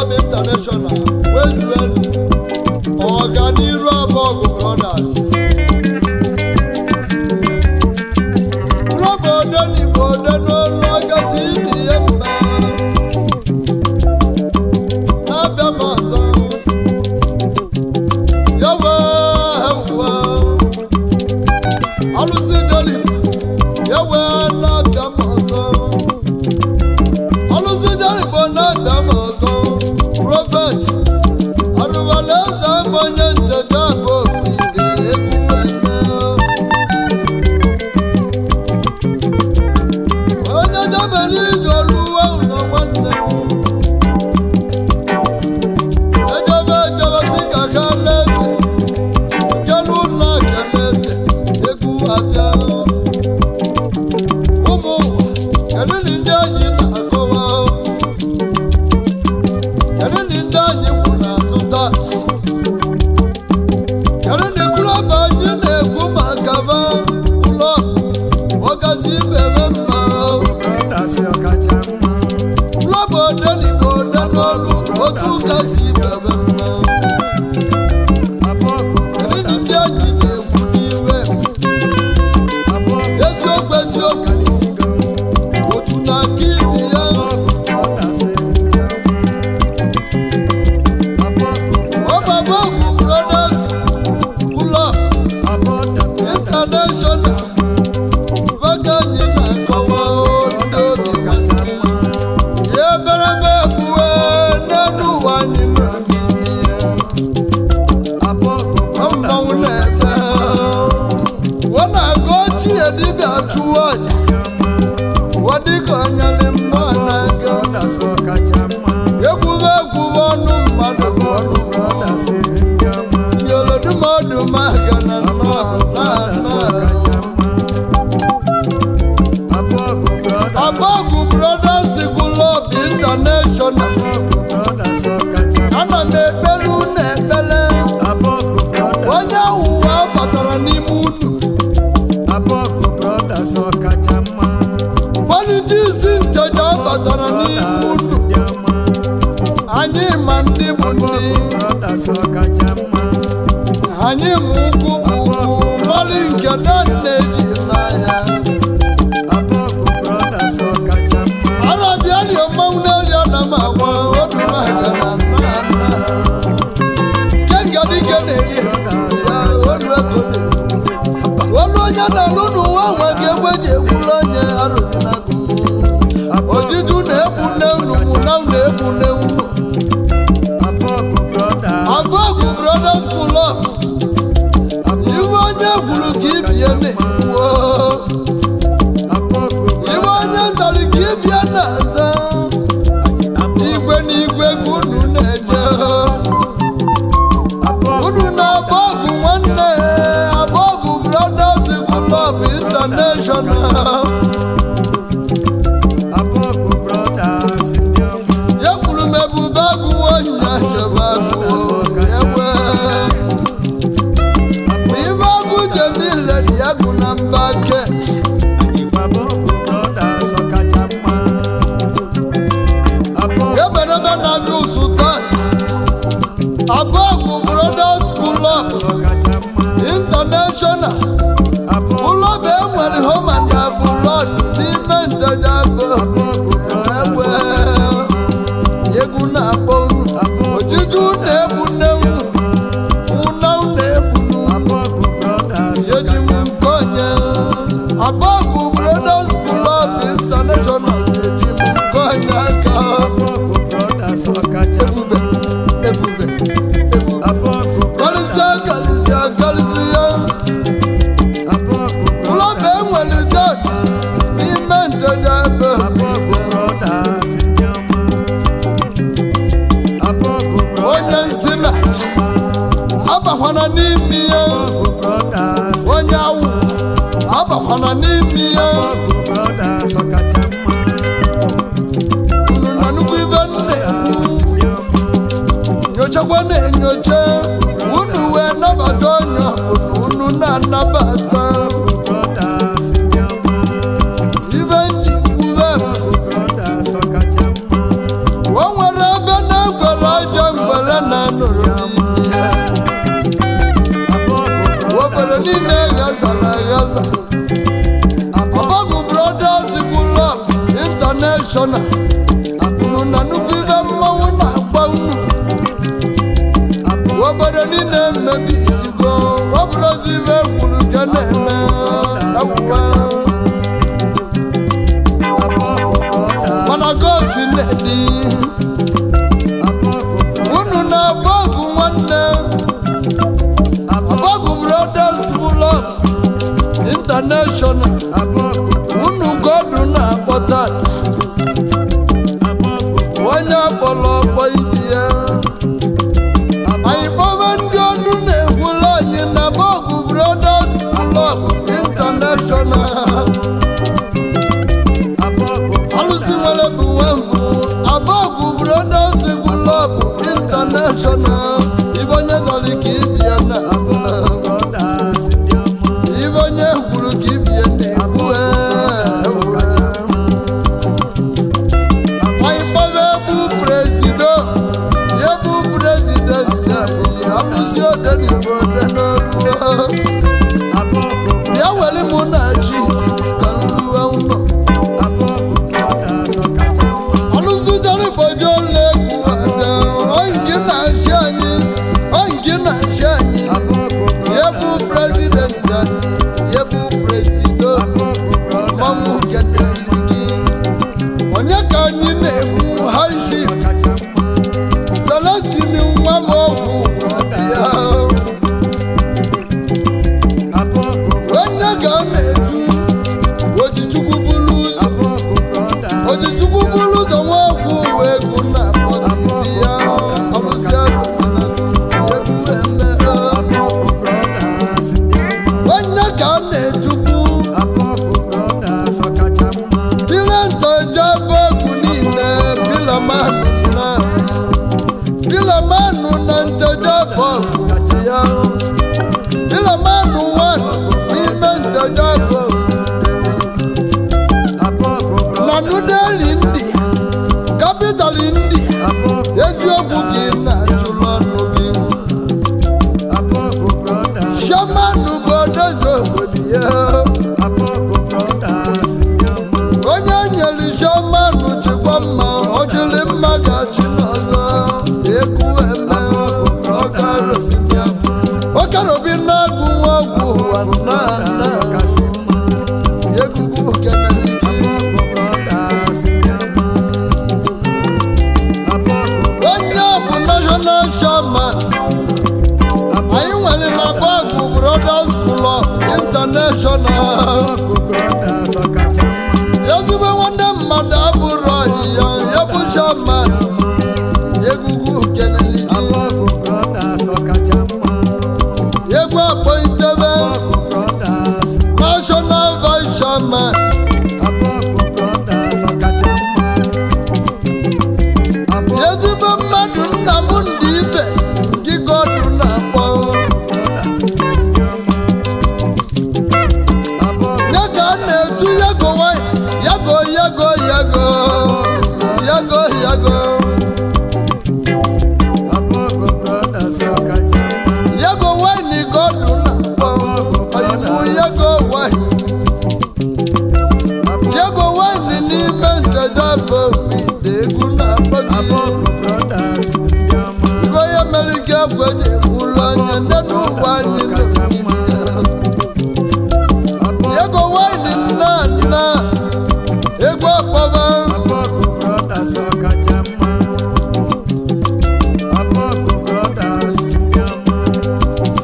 Club International Westland Ọganiru Aborgu Brothers Club Odenigbo Odenolu Ọgasị ibi ya mma na-abịa m ọzọ yawa ewa alụsị jolip yawa na-abịa m ọzọ alụsị jolip na-abịa m ọzọ Prophet Aruvaluezeama onye nchedo Aborgu egwu eme onye jebere ije oluwa ụlọ nwanne m ejebe si ka kalaeze kelu na kalaeze egwu abịa ụmụ ụwa kedu na ndị anyị na-akọwa kedu na ndị anyị kwụ n'azụ tata kedu na klọb anyị na-ekwu maka ba klọb ọgasị bebe mma klọb Odenigbo Odenolu otu kasị bebe mma kedu na ndị anyị na-ekwu n'iwe eziokwu eziokwu otu na aka ibi ya Aborgu Brothers Club International vaga anyị na-akọwa ndị obi nwanne ya eberebe ebuwe n'elu ụwa anyị nọ n'ime ya mmanwụ na-ete ọ na-aga ochie dibịa chụwa aja ọ dịka onyere mma na-aga ekwube ọnụ mmadụ bụ ọnụ yolodumọdụ maga na nnọọ Aborgu Brothers Club International ana m ekpelu na-ekpele onye ụwa batara n'ime unu politiks ncheja batara n'ime unu anyị ma ndị bụ ndị anyị ma ụkwụ bụ ụkwụ mmadụ nke na-eji n'ahịa arabiali mmanwụ n'elu na m agwa odumaga na nna kengadike na-eri olu ego olu onye na-alụ n'ụwa nwa ga-egbe ji egburu onye arụbinago ojiju na-ebu n'unu mụna na-ebu n'unu Aborgu Brothers Club iwe onye gwuru ka ibie na-ekwuo iwe onye zara ka ibie na-aza igwe na igwe ka unu na-eje unu na-Aborgu nwanne Aborgu Brothers Club International ekwuru m ebube agụwo nya chebe agụ ewe ibe agụ jemile dị agụ na mba ket eberebe na-abịa ụsụ tata Aborgu Brothers Club International ụlọbe enwere home and abroad n'ime nteja Aborgu ewe egwu na-akpọ unu ojiju na-ebu nne unu ụna na-ebu n'unu eji m nke onye Aborgu Brothers Club International eji m nke onye aka ebube ebube karịsịa ụlọbe enwere data n'ime nteja onye nsi na-acha abakwana n'ime ya onye awụ abakwana n'ime ya unu na nnukwu ibe nne nyochakwa na-enyocha unu wee nabata onye unu na-anabata ibe nji kwube o nwere ebe na-egwere international unu na nnukwu ibe mmanwụ na-agba unu obodo niile mmebi isigo ọ bụrụzi ibe kwuru nke na-eme akwụkwọ mana gosi na-edi unu na-agba ọgụ nwanne Aborgu Brothers Club International unu godu na-akpọ tata onye akpọrọ ọkpọ ibi ya anyị kpọba ndị ọnụ na-ekwula anyị na Aborgu Brothers Club International alụsị nwere bụ nwembụ Aborgu Brothers Club International ibe onye zọrọ ka ibi ya na ibe onye kwuru ka ibi ya na-ekwu anyị kpọba ebu prezidenti abụzi odenigbo ode n'olu bịa were mụ na chi ka nluwe ụlọ ọlụzụjara igboji ole egwu ada onye gị na-achị anyị yebu prezidenti anyị yebu prezido mamụ gedeligi onye ka anyị na-ekwu haishi Celestine nwa m ọgwụ ya onye ga na-etu Ojichukwu bulu ụzọ nwa ọgwụ wee gụ na akpọgide ya ọlụsị onye ka na-etukwu bilentọja Aborgu niile bilamanụ na nteja Aborgu ya bilamanụ wanụ n'ime nteja Aborgu na nudeli ndị kapitali ndị eziokwu gị na-achụlụ ọnụ gị shamanụ bụ odezi obodo ya onye nyere shamanụ chịkwa mma ọchịrị mma ga-achị n'ọzọ ekwu eme ọkarobi na-agụ nwa ọgwụ ụwa na egwugwu keneligi onye bụ national shaman anyị nwere na Aborgu Brothers Club International ezigbo nwanne mmadụ abụrụ ọhịa ya bụ shaman egwugwu keneligi egwu akpọ itebe national vice chairman ezigbo mmadụ nna m ndị ibe ndị godu na-akpọ ya ka a na-etu yago wine godu na-akpọ oyibo yago wine n'ime nteja Aborgu egwu na-akpọ gị ibe onye mere ike egwu eji ekwulu anya nne n'ụwa anyị yago wine nna egwu akpọba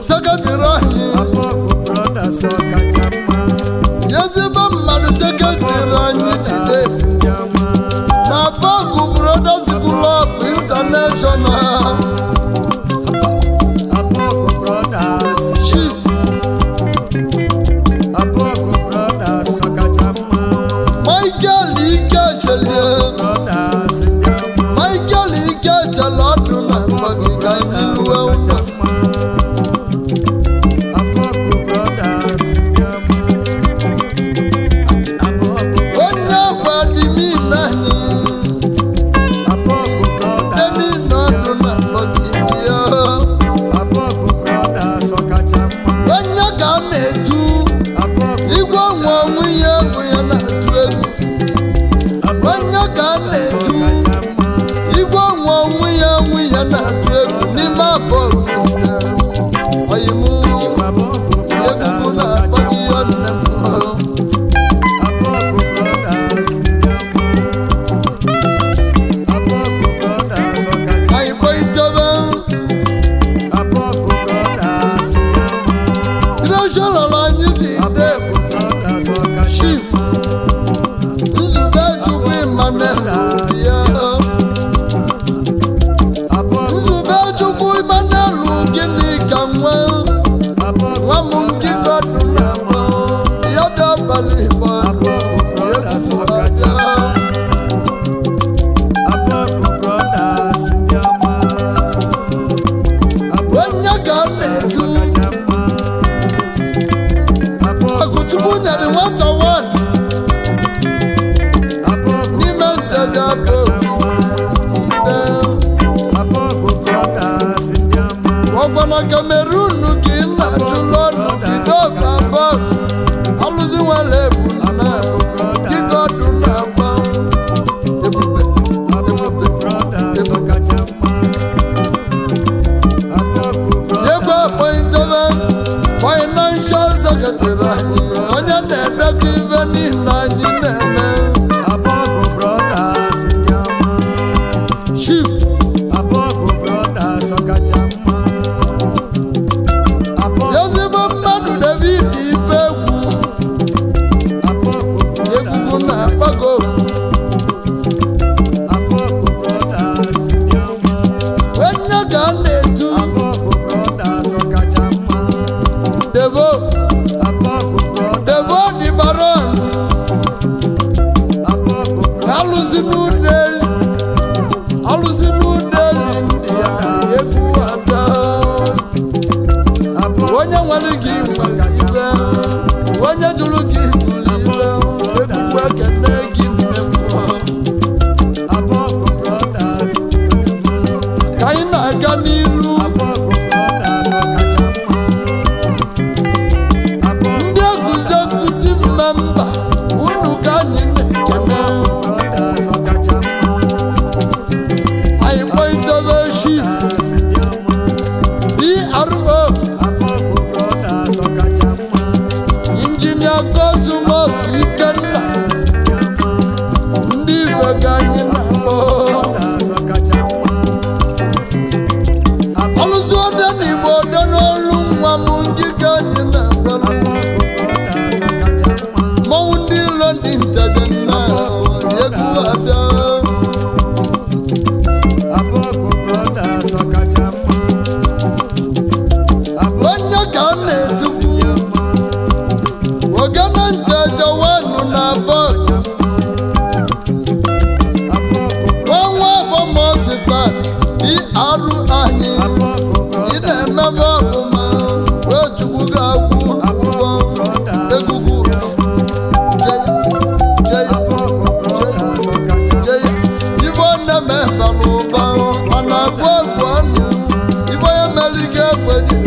sekretịrị anyị ezigbo mmadụ sekretịrị anyị jide na Aborgu Brothers Club International chief Michael Ikechelie ọdụ na mgbagịga anyị luwe ụlọ onye ọgba dị n'ime anyị Denis ọdụ na na Cameroon ka ị na-achụlụ ọnụ Kidoka Aborgu alụzi nwere ebu na Kigodu na-agba ebube Yegwe appointebe financial secretary anyị onye na-edekọ ibe niile anyị na-eme Aborgu brothers Yama Chief Aborgu brothers Okachama ezigbo mmadụ David Ifegwu Aborgu egwugwu na-akpago Aborgu brothers Yama onye ka a na-etu Aborgu brothers Okachama Devo Aborgu brothers Devo di Baron Aborgu alụzi n'udeli ndị ya egwu ada onye nwere gị ibe onye jụrụ gị tụrụ ibe egwu ekene gị nne mmụọ Aborgu brothers ka anyị na-aga n'iru Aborgu brothers Okachama ndị eguzi mmemba unu ka anyị na-ekene brothers Okachama anyị kpọitebe shi Yama PRO Aborgu brothers Okachama injinia Cosmos Ikenna Yama ndị ibe ka anyị na-akpọ brothers Okachama ọlụzi ode n'Igbo ode n'olu nwa m ndị ka anyị na-akpọ Aborgu brothers Okachama mmọnwụ ndị ilo ndị nteje nna egwu abịa Aborgu brothers Okachama onye ka a na-etukwu Yama ogene nteje wenu na vot Aborgu ọnwa abọmọsita PRO anyị ị na-emebe ọfụma wee chukwu ga-akwụ ụgwọ egwugwu ibe ọ na-eme n'ụba ọ na-agwụ egwu ọnụ ibe onye mere ike ekweghị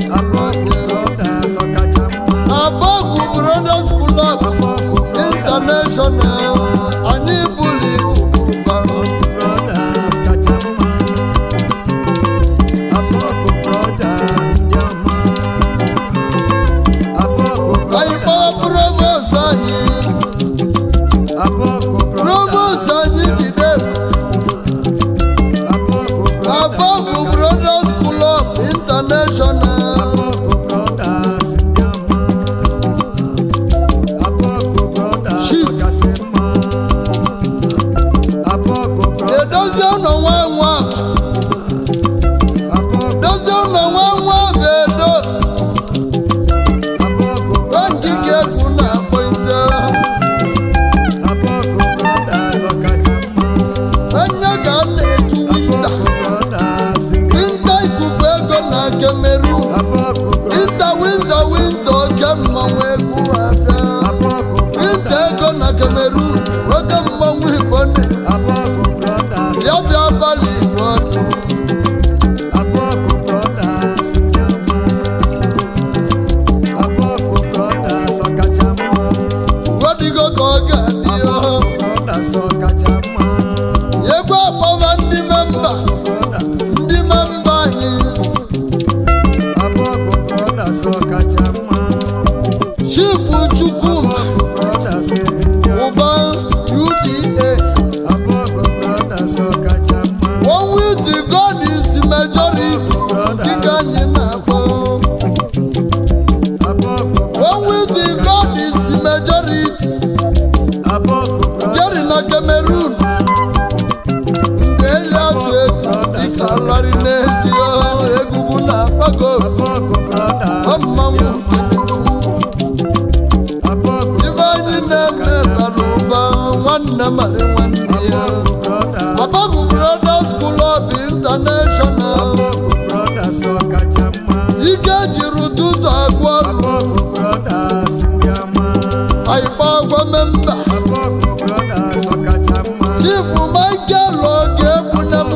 Aborgu Brothers Club International anyị bụrụ ibu ụba anyị kpọọ provost anyị provost anyị jide Aborgu Brothers Club International edozie ụlọ nwa dozie ụlọ nwa bụ edo ngige egwu na-akpọite onye ga na-etu winta ikuku ego na Cameroon winta oke mmanwụ egwu abịa winta ego na Cameroon oke mmanwụ Igbo si ọbịa abalị Igbo ọdụ gwadigo ka ọ ga-adị egwu akpọba ndị memba anyị Chifu Chukwuma ụba UBA one with God is majority dịka anyị na-akpọ one with God is majority Jerry na Cameroon ndị eli atụ egwu dịka lọrị n'ezie egwugwu na-akpago mmanwụ ibe anyị na-eme bara ụba nwanne mara nwanne ya Aborgu Brothers Club International ike jiri ụtụtụ agwụ ọrụ anyị gbagwa memba Chief Michael Oge Ebunem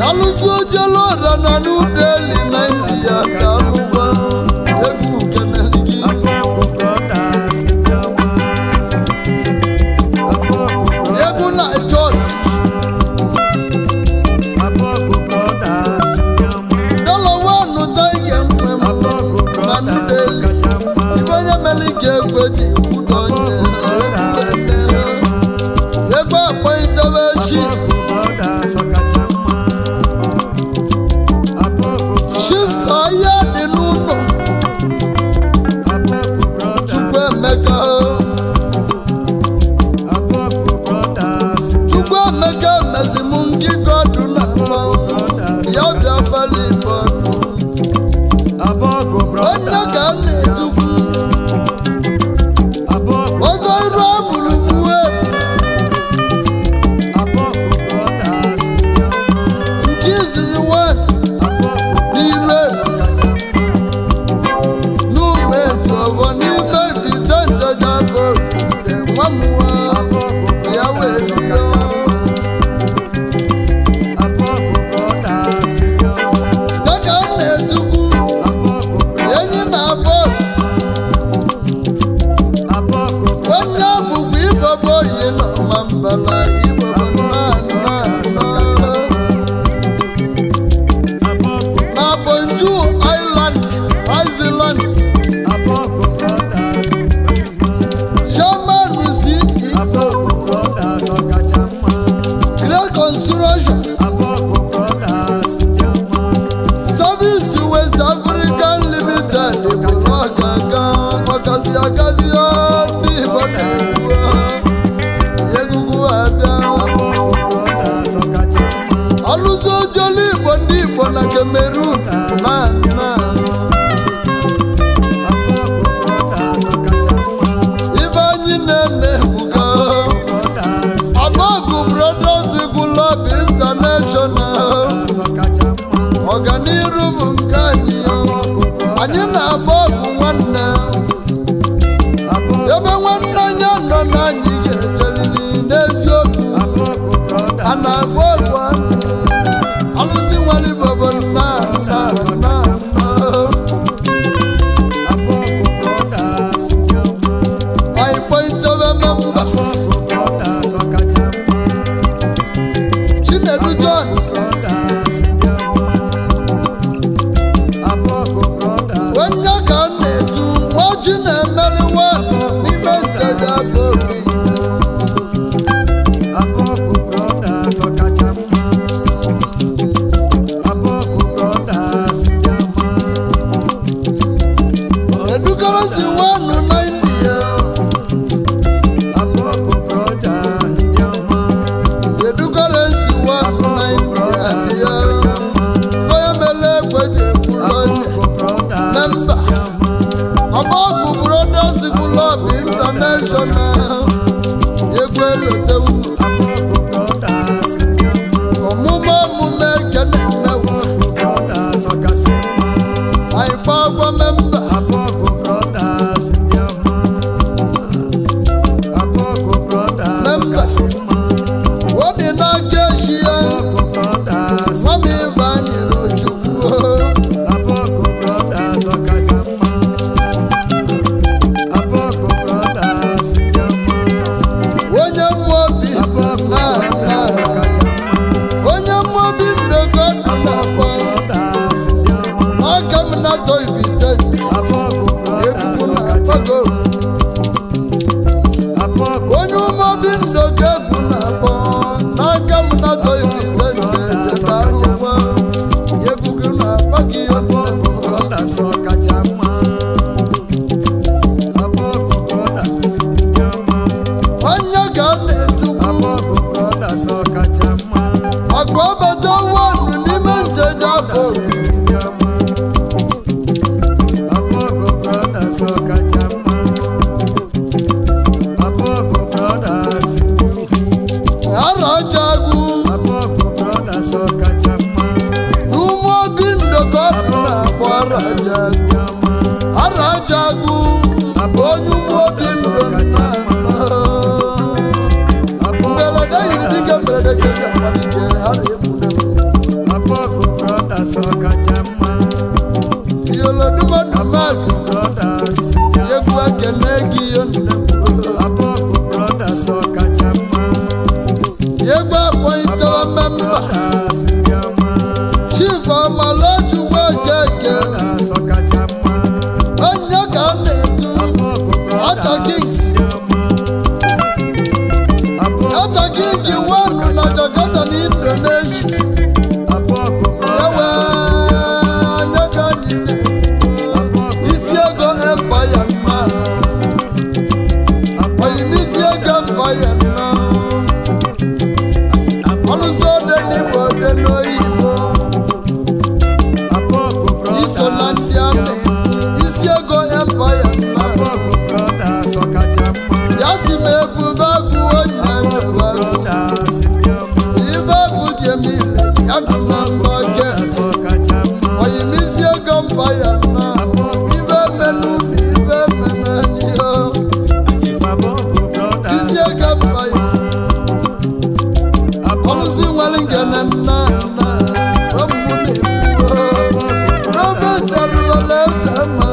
alụsị ojelu ọra na n'udeli na india dalụwa egwu keneli gị Aborgu brothers ndị ọma. Aborgu egwu na chọọchị Aborgu brothers ndị ọma. dalawa nụta ige nwe m Aborgu na brothers n'udeli kacha mma. ibe onye mere ike egwe ji kwudo onye egbe akpọ idebe chi Aborgu brothers kacha mma. Aborgu chiefs ahịa dị n'ụlọ Aborgu brothers. chukwu emeka Aborgu brothers. chukwu emeka mezi m ngịga ọdụ na mma ya bịa bali bọdụ Aborgu onye ka a brothers. na-etukwu Aborgu ọzọ iru abụrụ kwue Aborgu brothers. nke izizi wan Aborgu n'iru eze kacha mma. n'ume eji ọbọ n'ime bizente jabụ nwa m nwa Aborgu ya wee brothers rie kacha mma. Aborgu brothers. dịka a na-etukwu Aborgu enyi na abọ Aborgu onye bụkwa ibobo oyi na ọma mbala ibobo nna Aborgu na bonju island iceland Aborgu brothers. chairman ceo Aborgu brothers kacha mma. great construction Aborgu brothers. service west african limited bụ ọgaga ọgazi agazi ndị igbo na-eso egwugwu abịa Aborgu brothers kacha mma. alụsị ojolu igbo ndị igbo na cameroon na Aborgu brothers kacha mma. ibe anyị na-eme ebuka Brothers Aborgu brothers club international kacha mma. ọganiru bụ nke anyị anyị na-agba ọgwụ nwanne Aborgu ebe nwanne anyị nọ na anyị ga-ejelili n'eziokwu Aborgu brothers. a na-agba ọgwụ alụsị nwere ibobo nna Aborgu brothers. anyị kpọitebe memba Aborgu brothers kacha mma. Chinedu John Brothers. Aborgu brothers. onye ka m na-etu nwaji na-emeliwa n'ime nteja bụ obi Aborgu brothers kacha mma. Aborgu brothers. edukarasi nwanụ na india Aborgu brothers. edukarasi nwanụ na india ya onye mere egwe ji ekwuru onye Aborgu brothers. memba Aborgu brothers club international egwu elote unu Aborgu brothers. ọmụme ọmụme eke na-emewu Aborgu brothers kasị mma. anyị kpọ agwa memba Aborgu brothers. Aborgu brothers Member. kasị mma. obi n'aka echi ya Aborgu brothers. nwa m ibe anyị n'ojukwu Aborgu brothers kacha mma. Aborgu brothers. onye mmụọ obi Aborgu na brothers kacha mma. onye mmụọ obi ndoko dị n'ọkwa Brothers. aka m na-atọ ivitenti Aborgu brothers egwu kacha na-akpọgo mma. Aborgu onye ume obi ndoko egwu na-akpọ n'aka m na-atọ ivitenti echeta arụkwa egwu gị na-akpọ gị Aborgu brothers kacha mma. Aborgu brothers. onye ka a na-etukwu Aborgu brothers kacha mma. akwa ọbata wanụ n'ime nteja bụ Aborgu brothers kacha mma. Aborgu brothers. arachagwu Aborgu brothers kacha mma. n'ume obi ndoko dị na-akpọ arachagwu arachagwu bụ onye ume obi ndoko mberede yiri dike mberede ka eji amalite ha na-egbune m brothers ọkacha mma. Iyolodumodu Magu Brothers egwu ekene gị onne m Aborgu brothers ọkacha mma. egwu akpọitewa memba Brothers ndị ọma. Chief Ọmalọchukwu Okeke Brothers ọkacha mma. onye ka a na-etu Aborgu brothers ndị ọma. Achakiki wanu na Jakarta na Indonesia Aborgu ewe brothers onye ka anyị na-etu isi ego empire nna oyimisi ego empire nna ọlụsọ ode n'Igbo ode n'oyibo Aborgu iso na brothers ndị a na-etu isi ego empire nna Aborgu brothers ọkacha mma. ya si m ebube agụ onye Aborgu jụrụ brothers ndị ọma. ibe agụ jemile ya dị na mba oke Brothers ọkacha mma. oyimisi ego empire nna ibe menu ibe menu anyị yo Aborgu brothers isi ego empire ọlụsị nwere ngene nna nna ọmụ na-ekwu Robert Aruvaluezeama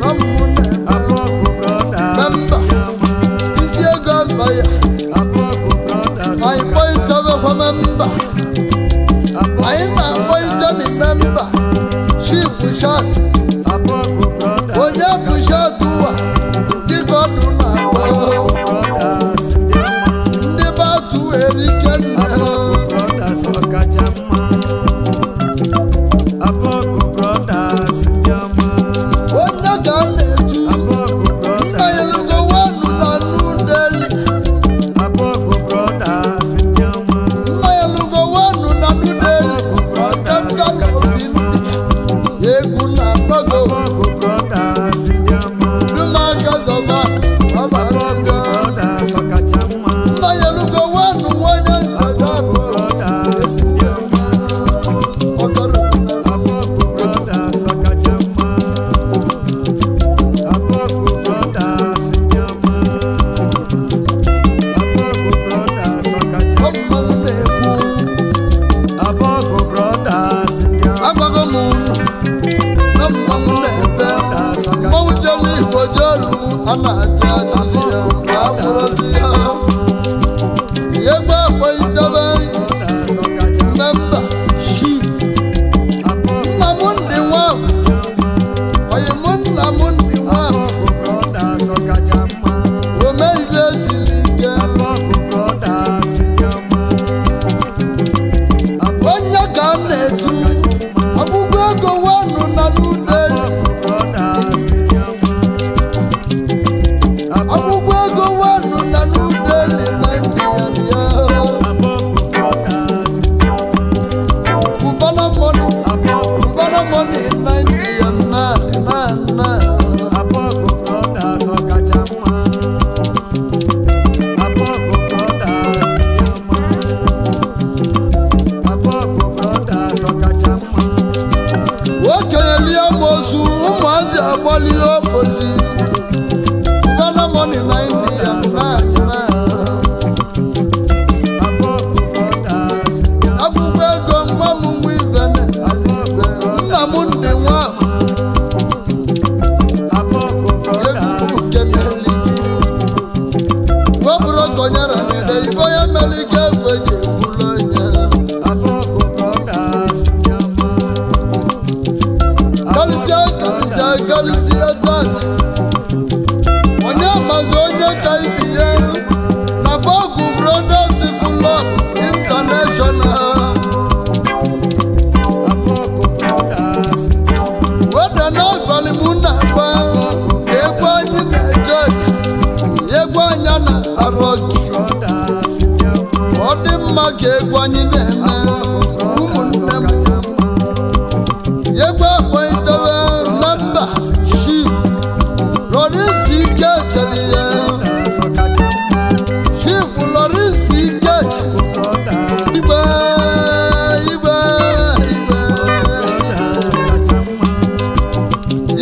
ọmụ na-ekwu Aborgu brothers memba isi ego empire Aborgu brothers anyị kpọitebekwa memba anyị na-akpọite ni memba Chief Shas Aborgu brothers onye bụ shatụwa dịka ọdụ na-akpọ brothers ndị ọma. ndị batụ erike nna Brothers ọkacha mma. Aborgu brothers ndị ọma. onye ka a na-etu Aborgu nna ya brothers lugo wanu na Nudeli Aborgu brothers ndị ọma. nna ya lugo wanu na Nudeli ọkemkala obi ndị egwu na-agbago Aborgu brothers ndị ọma. dumaka zọban Aborgu ọbaraga brothers ọkacha mma. nna ya lugo wanu nwanye ntaga Aborgu brothers ndị ọma. ọkara Aborgu brothers ọkacha mma. Aborgu brothers ndị ọma. Aborgu brothers ọkacha mma. ọmmanwụ na-ekwu Aborgu brothers ndị ọma. agbago m unu na mmanwụ na-ebe mmanwụ jelu Igbo jelu a na-ajụ ajụjụ ya ka a bụrụzi ya egbe akpọitebe Brothers ọkacha mma. memba Chief Aborgu nna m ndị nwafọ oyi m nna m ndị nwafọ brothers ọkacha mma. ome ibe esiri ike Aborgu brothers ndị ọma. onye ka a na-etu ọgwụgwọ ego wanu na Nudeli Brothers ndị ọma. ọgwụgwọ ego wanu na Nudeli na India bịa Aborgu brothers ndị ọma. Cubana money Aborgu Cubana money na India na Aborgu brothers ọkacha mma. Aborgu brothers ndị ọma. Aborgu brothers ọkacha mma. okenye lie mozu ụmụazị agbalie okpozi Cubana money na India na Aborgu brothers ndị ọma. akwụkwọ ego nwa m nwa ibene nna m ndị nwa Aborgu brothers ndị ọma. webụrụ konyere n'ide ife onye mere ike egbe ji egbulu onye Aborgu brothers ndị ọma. kalisia tata onye mazi onye ka ibiye na Aborgu Brothers Club International Aborgu brothers ndị ọma. weda na abalị m na-agba na egwu anyị na-eje oji egwu anya na Aruvaluezeama Brothers ndị ọma. ọ dị mma ka egwu anyị na-eme ụmụnne m egwu akpọitewe memba Chief Lawrence Ike cheli ya Chief Lawrence Ike cheli igbe igbe igbe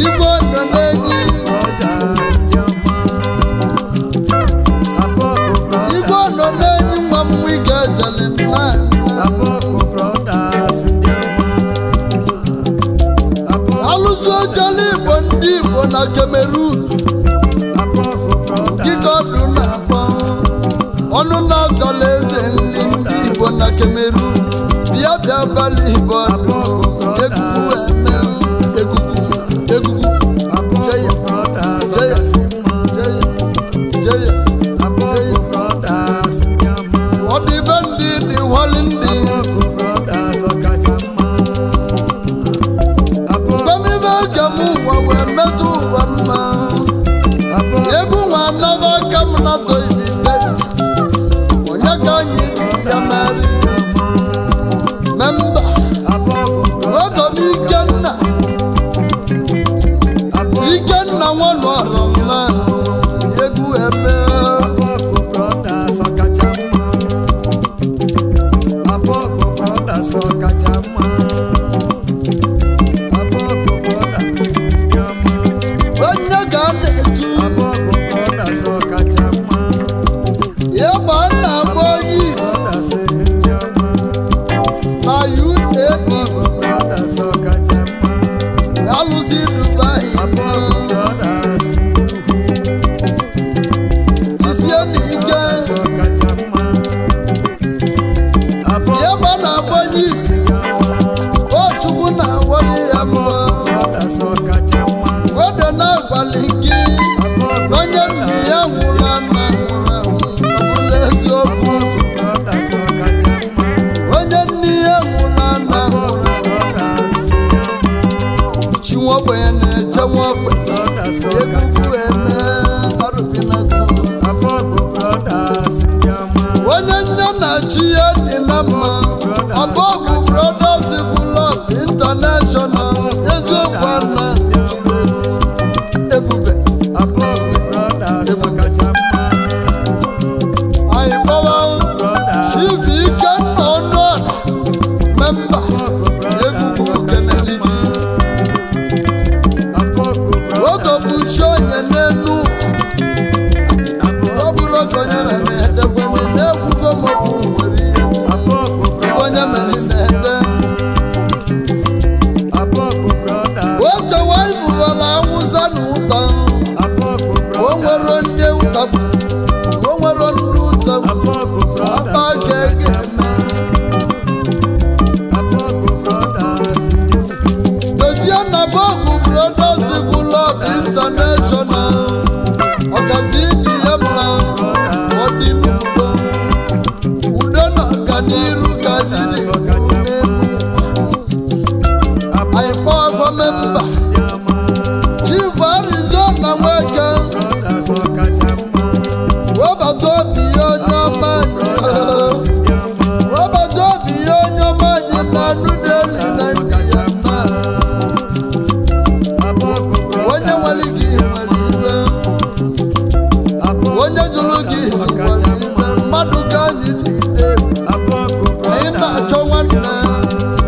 igwe nọ n'enyi igwe nọ n'enyi nwa m wike cheli nna Cameroon Kikosu na-akpọ ọnụ na-atọla eze nri ndị Igbo na Cameroon bịa bịa abalị Igbo egwugwu ọ dị be ndị dị wali ndị bemibe kem ụwa wee metụ ụwa mma egwu nwa anaba aka m na toibite onye ka anyị dị ya masị memba ogob Ikenna nwanụ ọrụ nla egwu eme onye ga na-etu ya gba na-agba onye isi na UAE alụsị Dubai isie n'ike ya gba na-agba onye isi o Chukwu na-awali ya mma wede na-agbalị gị n'onye nne ya nwụrụ na ọbụla eziokwu onye nne ya nwụrụ na chi nwogbenye na-eche nwogbenye egwu eme arụbinago onye nne na chi ya dị na mma Aborgu Brothers Club International eziokwu na ebube anyị gbawa Chief Ikenna Ọnụọra memba egwu keneligi ogobuchi onye n'elu ọ bụrụ ogonye na na-edekwe na-egwugo maọbụ nwere ihe onye mere na-ede oche waibụwara awụsa na ụta o nwere ndị ụta o nwere ndị ụta aba ga-ege eme dozie na Aborgu Brothers Club International ọgazi dị ya mma ọ dị n'udo udo na ọganiru ka anyị dị n'elu anyị kpọọ memba Chief Arizona Nweke webata obi ya onye ọma anyị webata obi ya onye ọma anyị na Nudeli na ndị ya mma onye nwere gị nwere ibe onye jụrụ gị nwere ibe mmadụ ka anyị ji ide anyị na-achọ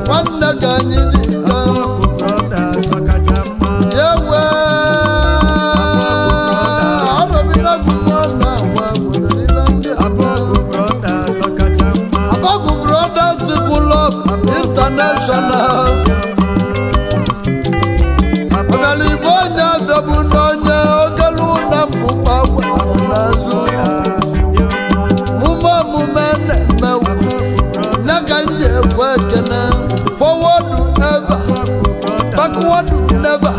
nwanne ka anyị ji ide ya wee arọbinago na agwa nwere ibe ndị Aborgu Brothers Club International ọbịala Igbo onye azọbụ n'onye ogelu na mpụkpa gwara n'azụ mume omume na-emewu ya ka m ji ekwe ekene forward ever backward never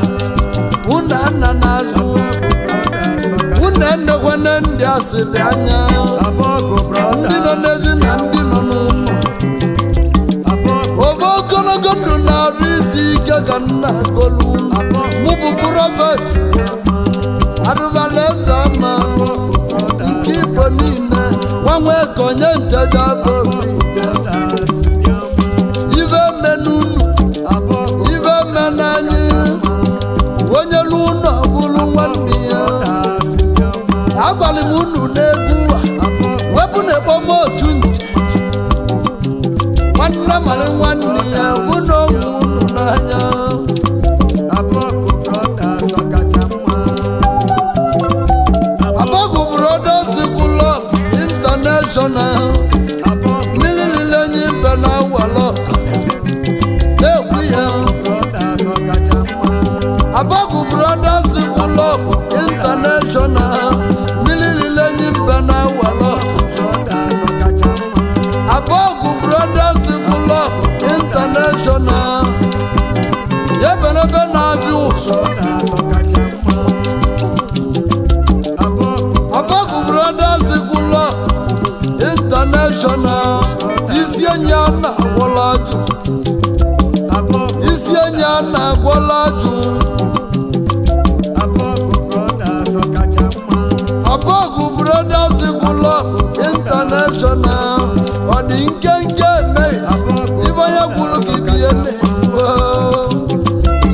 unu ana n'azụ unu enekwana ndị asịrị anya ndị nọ n'ezi na ndị nọ n'ụlọ oge ogologo ndụ na-arụ isi ike ka nna agolu mụ bụ Prophet Aruvaluezeama nke Igbo niile nwanwe ka onye nteja bụ ibe menunu ibe menanyị onye lu ụlọ bụrụ nwanne ya agbalị m unu n'egwu wepụ na ekpomotu ntị nwanne mara nwanne ya bụ na ọnwụ unu n'anya Aborgu Brothers Club International mmiri lile enyi mbe na awala na-ekwu ya Aborgu Brothers Club international ebenebe na-abịa ụsụ Aborgu Brothers Club International isi enyi a na-agwọla ajụ isi enyi a na-agwọla ajụ Aborgu Brothers Club International ọ dị nkenke eme ibe ya gwuru gị bie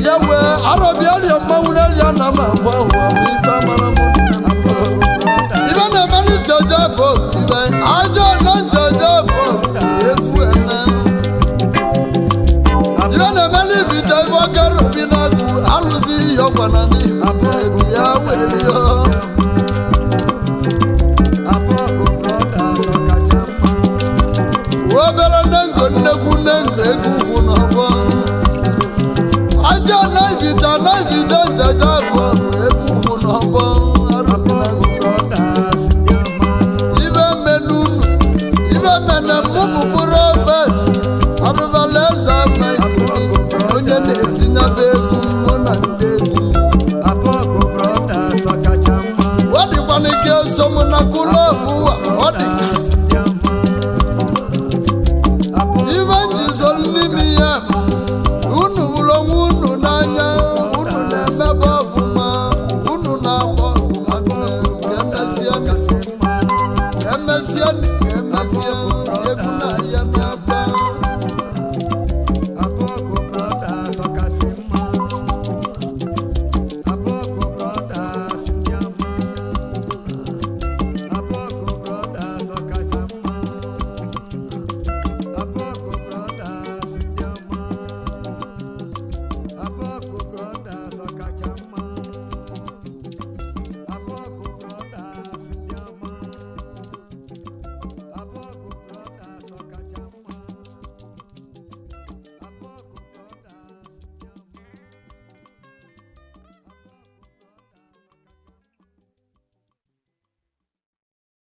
ya wee arọbịaria mmanwụrelia na m agba ụwa bụ ibe mara m ibe na-emeli njeje bụ ibe aja na njeje bụ egwu ene ibe na-emeli ibite ibe ọkara obi na-agụ alụzi ihe ọgbana n'ibite ebi ya welio obere nengo nnekwu nengo